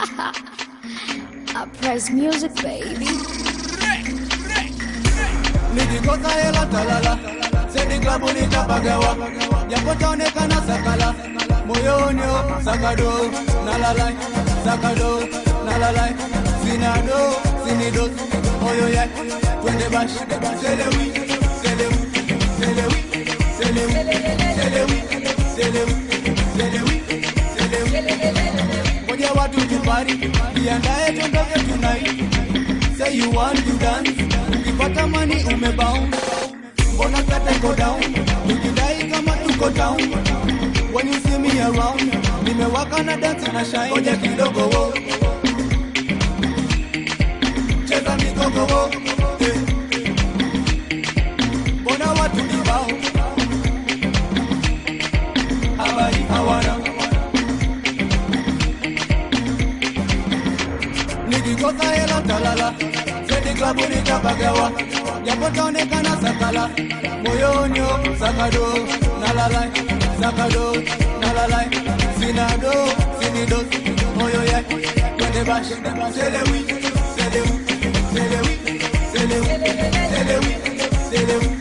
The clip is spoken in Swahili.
I press music, baby. Nikikosa hela talala, sedi klabu nitapagawa. Japotaonekana sakala, moyoni sakado, nalalai, sakado, nalalai. Sinado, sinidos, moyo ya, twende bash, selewi, selewi, selewi, selewi, selewi, selewi, selewi, selewi. Moja watu tupari, jiandae tuondoke tonight. Say you want to dance, ukipata money umebound. Mbona kata go down, ukidai kama tuko down. When you see me around, nimewaka na dance na shine. Ngoja kidogo wo, cheza migogo wo. Mbona watu kibao, habari hawana. Nikikosa hela talala, sedi klabu nitapagawa. Japotaonekana sakala, moyoni sakado, nalalai, sakado, nalalai. Sinado, sinidos, moyo ya, twende bash, selewi, selewi, selewi, selewi, selewi, selewi.